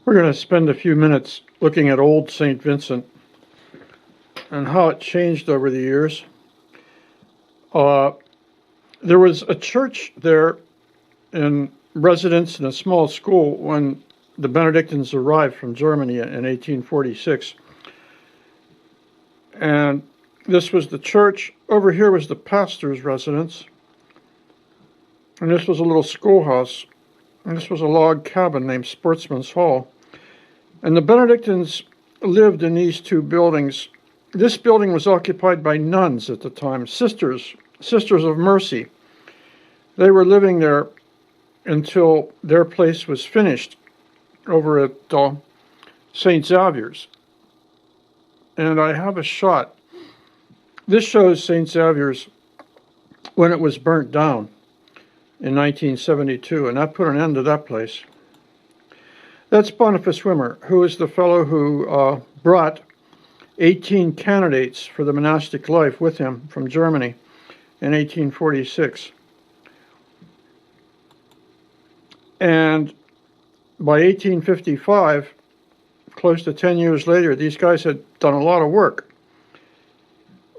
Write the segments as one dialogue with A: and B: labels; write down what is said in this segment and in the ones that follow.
A: We're going to spend a few minutes looking at old St. Vincent and how it changed over the years. There was a church there in residence in a small school when the Benedictines arrived from Germany in 1846. And this was the church. Over here was the pastor's residence. And this was a little schoolhouse. And this was a log cabin named Sportsman's Hall. And the Benedictines lived in these two buildings. This building was occupied by nuns at the time, sisters of mercy. They were living there until their place was finished over at St. Xavier's. And I have a shot. This shows St. Xavier's when it was burnt down in 1972, and that put an end to that place. That's Boniface Wimmer, who is the fellow who brought 18 candidates for the monastic life with him from Germany in 1846. And by 1855, close to 10 years later, these guys had done a lot of work.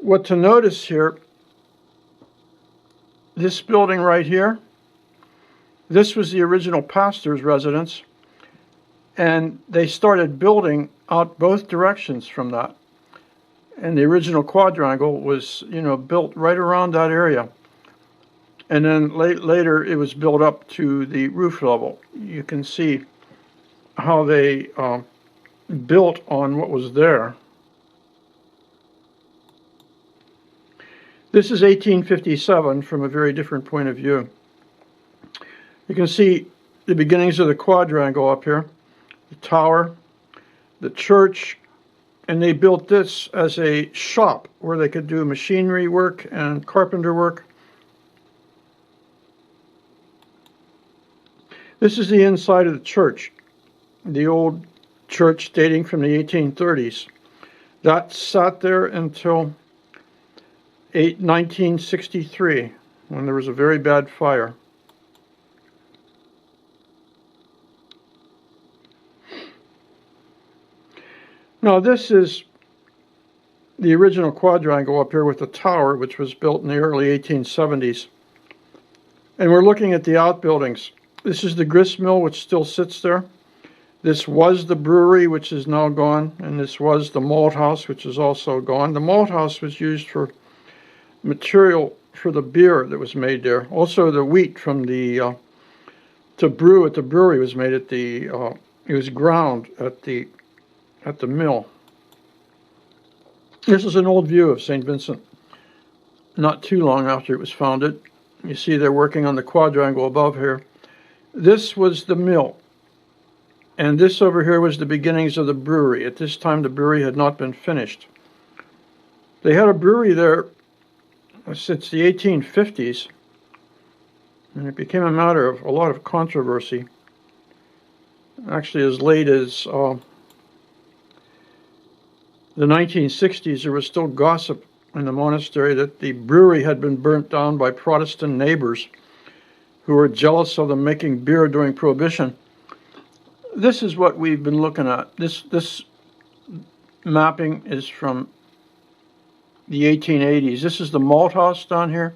A: What to notice here, this building right here, this was the original pastor's residence, and they started building out both directions from that. And the original quadrangle was, built right around that area. And then later it was built up to the roof level. You can see how they built on what was there. This is 1857 from a very different point of view. You can see the beginnings of the quadrangle up here, the tower, the church, and they built this as a shop where they could do machinery work and carpenter work. This is the inside of the church, the old church dating from the 1830s. That sat there until 1963, when there was a very bad fire. Now this is the original quadrangle up here with the tower, which was built in the early 1870s. And we're looking at the outbuildings. This is the grist mill, which still sits there. This was the brewery, which is now gone, and this was the malt house, which is also gone. The malt house was used for material for the beer that was made there. Also, the wheat from the to brew at the brewery was made at the it was ground at the mill. This is an old view of St. Vincent, not too long after it was founded. You see they're working on the quadrangle above here. This was the mill, and this over here was the beginnings of the brewery. At this time, the brewery had not been finished. They had a brewery there since the 1850s, and it became a matter of a lot of controversy. Actually, as late as the 1960s, there was still gossip in the monastery that the brewery had been burnt down by Protestant neighbors who were jealous of them making beer during Prohibition. This is what we've been looking at. This mapping is from the 1880s. This is the malt house down here.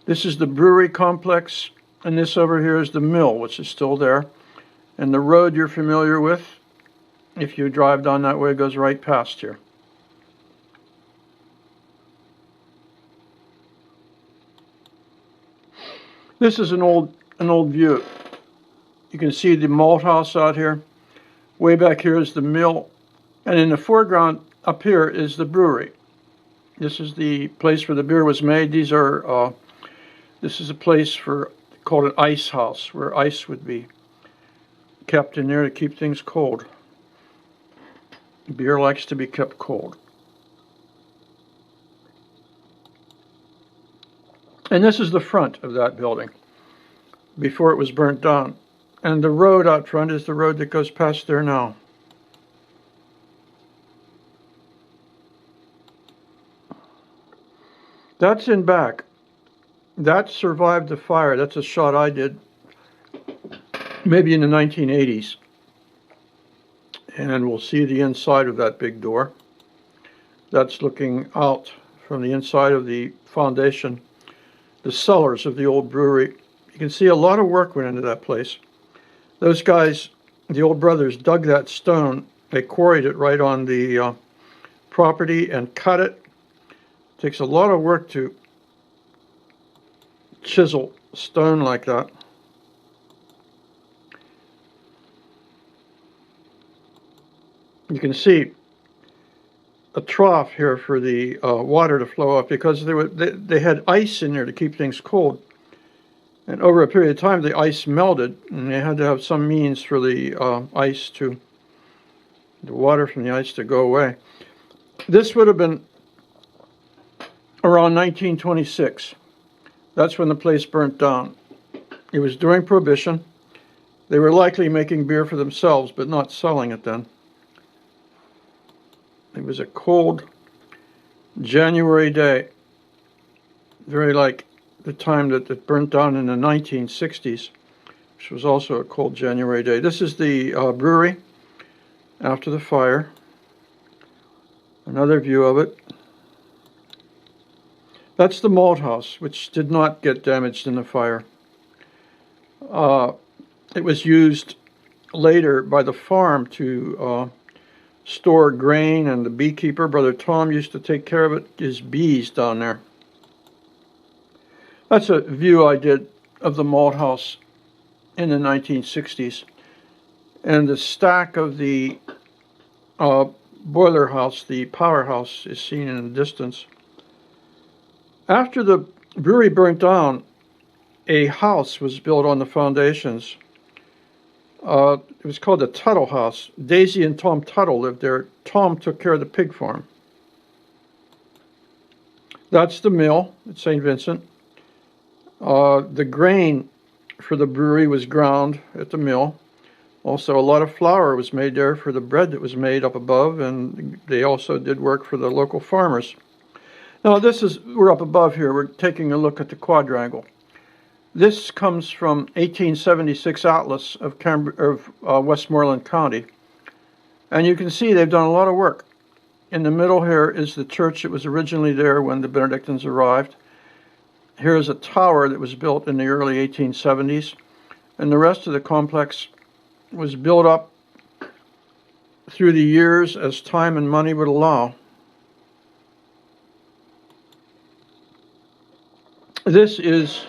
A: This is the brewery complex, and this over here is the mill, which is still there. And the road you're familiar with, if you drive down that way, goes right past here. This is an old view. You can see the malt house out here. Way back here is the mill, and in the foreground up here is the brewery. This is the place where the beer was made. This is a place called an ice house, where ice would be kept in there to keep things cold. Beer likes to be kept cold. And this is the front of that building before it was burnt down. And the road out front is the road that goes past there now. That's in back. That survived the fire. That's a shot I did maybe in the 1980s. And we'll see the inside of that big door. That's looking out from the inside of the foundation, the cellars of the old brewery. You can see a lot of work went into that place. Those guys, the old brothers, dug that stone. They quarried it right on the property and cut it. It takes a lot of work to chisel stone like that. You can see a trough here for the water to flow off, because they had ice in there to keep things cold. And over a period of time, the ice melted, and they had to have some means for the water from the ice to go away. This would have been around 1926. That's when the place burnt down. It was during Prohibition. They were likely making beer for themselves, but not selling it then. It was a cold January day, very like the time that it burnt down in the 1960s, which was also a cold January day. This is the brewery after the fire. Another view of it. That's the malt house, which did not get damaged in the fire. It was used later by the farm to store grain, and the beekeeper, Brother Tom, used to take care of it, his bees down there. That's a view I did of the malt house in the 1960s. And the stack of the boiler house, the powerhouse, is seen in the distance. After the brewery burnt down, a house was built on the foundations. It was called the Tuttle House. Daisy and Tom Tuttle lived there. Tom took care of the pig farm. That's the mill at St. Vincent. The grain for the brewery was ground at the mill. Also, a lot of flour was made there for the bread that was made up above, and they also did work for the local farmers. Now, we're up above here. We're taking a look at the quadrangle. This comes from 1876 Atlas of Westmoreland County. And you can see they've done a lot of work. In the middle here is the church that was originally there when the Benedictines arrived. Here is a tower that was built in the early 1870s. And the rest of the complex was built up through the years as time and money would allow. This is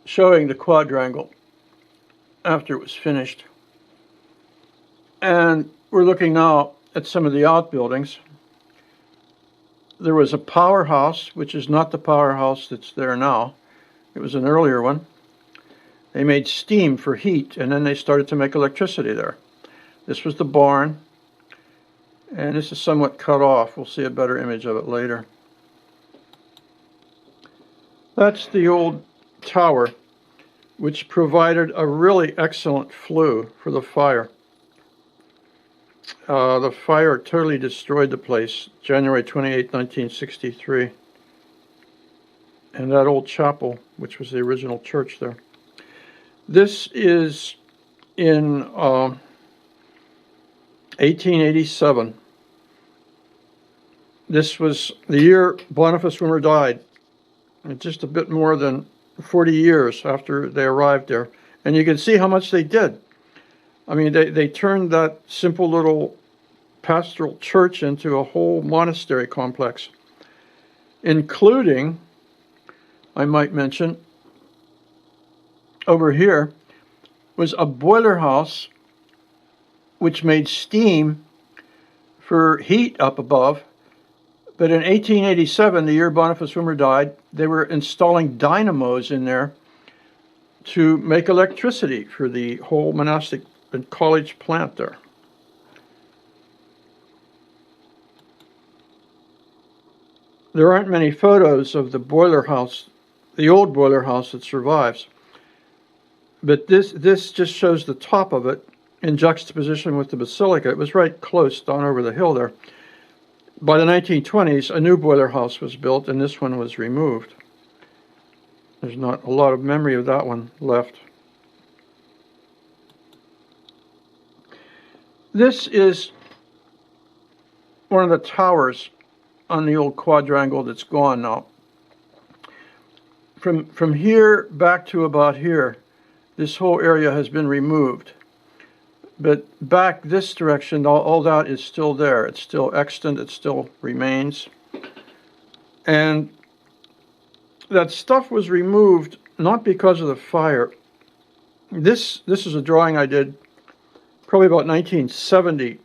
A: showing the quadrangle after it was finished. And we're looking now at some of the outbuildings. There was a powerhouse, which is not the powerhouse that's there now. It was an earlier one. They made steam for heat, and then they started to make electricity there. This was the barn, and this is somewhat cut off. We'll see a better image of it later. That's the old tower, which provided a really excellent flue for the fire. The fire totally destroyed the place, January 28, 1963. And that old chapel, which was the original church there. This is in 1887. This was the year Boniface Wimmer died. Just a bit more than 40 years after they arrived there. And you can see how much they did. I mean, they turned that simple little pastoral church into a whole monastery complex, including, I might mention, over here was a boiler house which made steam for heat up above. But in 1887, the year Boniface Wimmer died, they were installing dynamos in there to make electricity for the whole monastic and college plant there. There aren't many photos of the boiler house, the old boiler house that survives. But this just shows the top of it in juxtaposition with the basilica. It was right close down over the hill there. By the 1920s, a new boiler house was built, and this one was removed. There's not a lot of memory of that one left. This is one of the towers on the old quadrangle that's gone now. From here back to about here, this whole area has been removed. But back this direction, all that is still there. It's still extant, it still remains. And that stuff was removed not because of the fire. This is a drawing I did probably about 1970.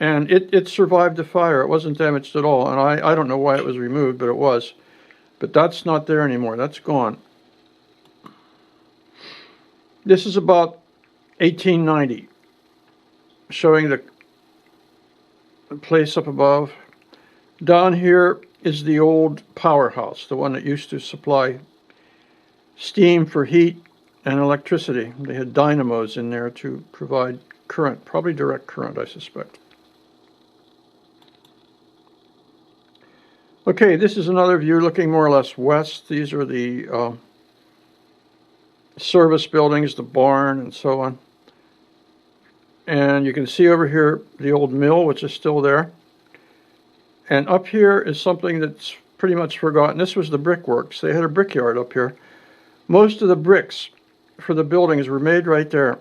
A: And it survived the fire. It wasn't damaged at all. And I don't know why it was removed, but it was. But that's not there anymore. That's gone. This is about 1890, showing the place up above. Down here is the old powerhouse, the one that used to supply steam for heat and electricity. They had dynamos in there to provide current, probably direct current, I suspect. Okay, this is another view looking more or less west. These are the service buildings, the barn, and so on. And you can see over here the old mill, which is still there. And up here is something that's pretty much forgotten. This was the brickworks. They had a brickyard up here. Most of the bricks for the buildings were made right there.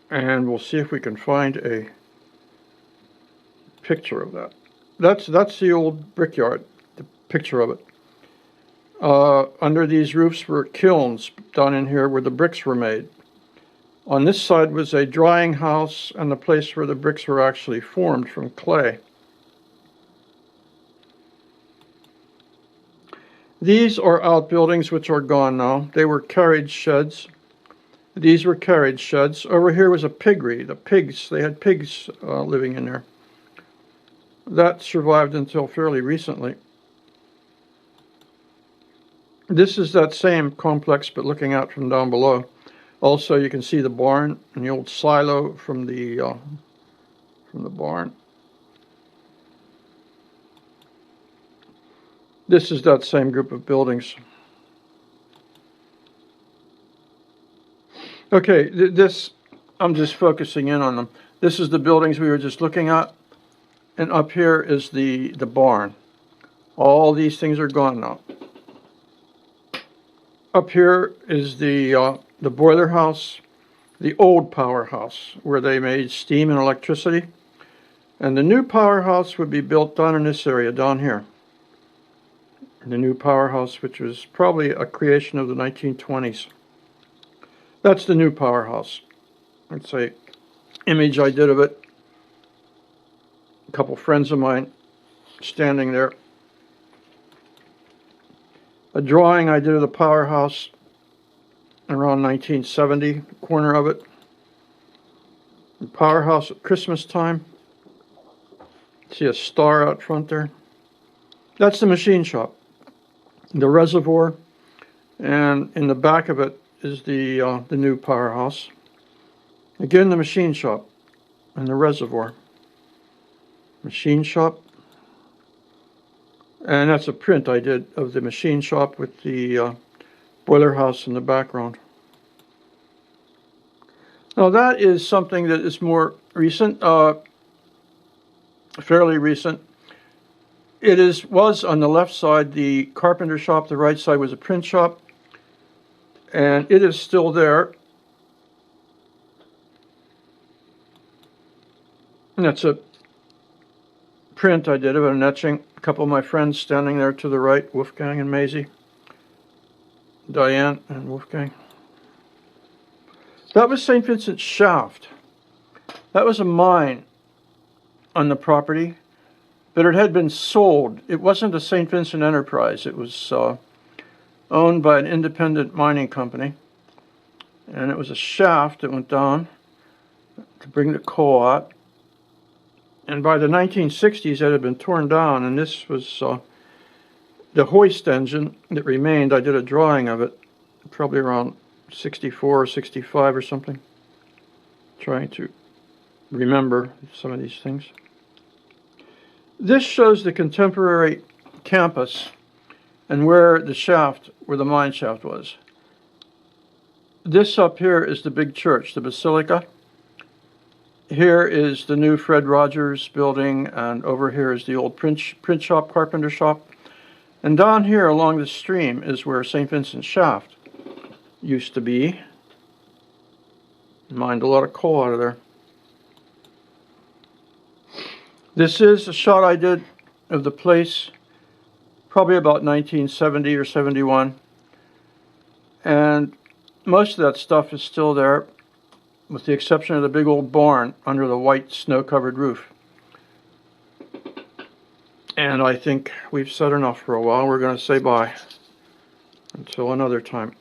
A: And we'll see if we can find a picture of that. That's the old brickyard, the picture of it. Under these roofs were kilns down in here where the bricks were made. On this side was a drying house and the place where the bricks were actually formed from clay. These are outbuildings which are gone now. They were carriage sheds. These were carriage sheds. Over here was a piggery. The pigs, they had pigs living in there. That survived until fairly recently. This is that same complex, but looking out from down below. Also, you can see the barn and the old silo from the barn. This is that same group of buildings. Okay, this, I'm just focusing in on them. This is the buildings we were just looking at. And up here is the barn. All these things are gone now. Up here is the boiler house, the old powerhouse, where they made steam and electricity. And the new powerhouse would be built down in this area, down here. The new powerhouse, which was probably a creation of the 1920s. That's the new powerhouse. That's an image I did of it. A couple friends of mine standing there. A drawing I did of the powerhouse around 1970, the corner of it. The powerhouse at Christmas time. See a star out front there. That's the machine shop. The reservoir, and in the back of it is the new powerhouse. Again, the machine shop and the reservoir. Machine shop, and that's a print I did of the machine shop with the boiler house in the background. Now that is something that is more recent, fairly recent. It was on the left side the carpenter shop, the right side was a print shop, and it is still there. And that's a print I did of an etching. A couple of my friends standing there to the right, Wolfgang and Maisie, Diane and Wolfgang. That was St. Vincent's Shaft. That was a mine on the property, but it had been sold. It wasn't a St. Vincent enterprise. It was owned by an independent mining company, and it was a shaft that went down to bring the coal out. And by the 1960s, it had been torn down, and this was the hoist engine that remained. I did a drawing of it, probably around 64 or 65 or something, trying to remember some of these things. This shows the contemporary campus and where the mine shaft was. This up here is the big church, the basilica. Here is the new Fred Rogers building, and over here is the old print shop, carpenter shop. And down here along the stream is where St. Vincent's shaft used to be. Mined a lot of coal out of there. This is a shot I did of the place probably about 1970 or 71. And most of that stuff is still there, with the exception of the big old barn under the white snow-covered roof. And I think we've said enough for a while. We're going to say bye until another time.